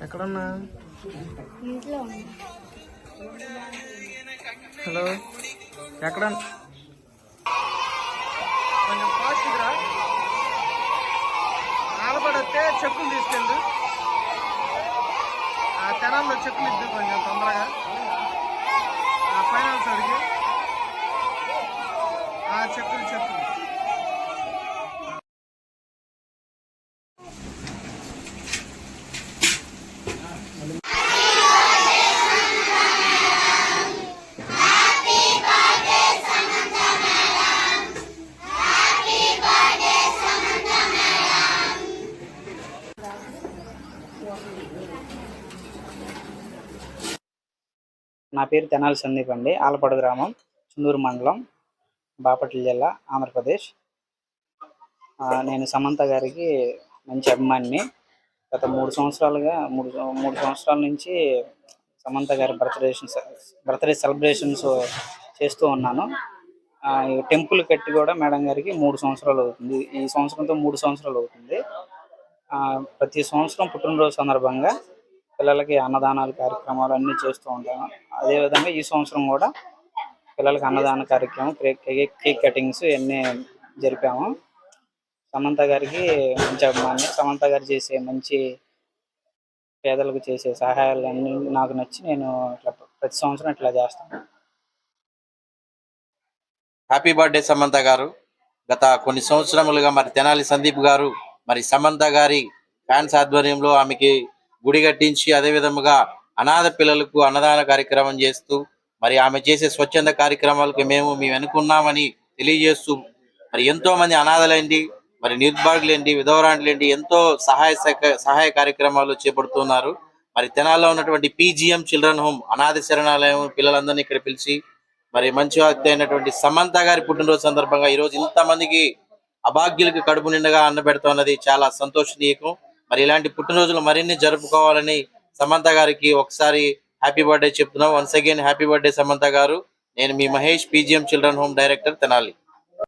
ఎక్కడన్నా? హలో, ఎక్కడ? కొంచెం ఫాస్ట్గా ఆలపడితే చెక్కులు తీసుకెళ్ళు. ఆ తెనాల్లో చెక్కులు ఇద్దు కొంచెం తొందరగా. ఫైనాన్స్ అడిగి చెక్కులు నా పేరు తెనాలి సందీప్ అండి. ఆలపాడు గ్రామం, చుండూరు మండలం, బాపట్ల జిల్లా, ఆంధ్రప్రదేశ్. నేను సమంత గారికి మంచి అభిమానిని. గత 3 సంవత్సరాలుగా మూడు సంవత్సరాల నుంచి సమంత గారి బర్త్డే సెలబ్రేషన్స్ చేస్తూ ఉన్నాను. టెంపుల్ కట్టి కూడా మేడం గారికి 3 సంవత్సరాలు అవుతుంది. ఈ సంవత్సరంతో 3 సంవత్సరాలు అవుతుంది. ప్రతి సంవత్సరం పుట్టినరోజు సందర్భంగా పిల్లలకి అన్నదానాలు కార్యక్రమాలు అన్నీ చేస్తూ ఉంటాను. అదేవిధంగా ఈ సంవత్సరం కూడా పిల్లలకి అన్నదాన కార్యక్రమం, కేక్ కటింగ్స్ ఇవన్నీ జరిపాము. సమంత గారికి మంచి అభిమాని. సమంత గారు చేసే మంచి పేదలకు చేసే సహాయాలన్నీ నాకు నచ్చి నేను ప్రతి సంవత్సరం ఇట్లా చేస్తాను. హ్యాపీ బర్త్డే సమంత గారు. గత కొన్ని సంవత్సరములుగా మరి తెనాలి సందీప్ గారు మరి సమంత గారి ఫ్యాన్స్ ఆధ్వర్యంలో ఆమెకి గుడి కట్టించి అదే విధముగా అనాథ పిల్లలకు అన్నదాన కార్యక్రమం చేస్తూ మరి ఆమె చేసే స్వచ్ఛంద కార్యక్రమాలకు మేము వెనుకున్నామని తెలియజేస్తూ మరి ఎంతో మంది అనాథలేంటి, మరి నిర్భాగ్యులేంటి, విధవరాంట్లేంటి ఎంతో సహాయ కార్యక్రమాలు చేపడుతున్నారు. మరి తెనాల్లో ఉన్నటువంటి PGM చిల్డ్రన్ హోమ్ అనాథ శరణాలయం పిల్లలందరినీ ఇక్కడ పిలిచి మరి మంచి వ్యక్తి అయినటువంటి సమంత గారి పుట్టినరోజు సందర్భంగా ఈరోజు ఇంతమందికి అభాగ్యులకు కడుపు నిండుగా అన్న పెడుతున్నది చాలా సంతోషనీయకం. మరి ఇలాంటి పుట్టినరోజులు మరిన్ని జరుపుకోవాలని సమంత గారికి ఒకసారి హ్యాపీ బర్త్డే చెప్తున్నాం. Once again happy birthday Samantha గారు. నేను మీ Mahesh, PGM children home director, Tenali.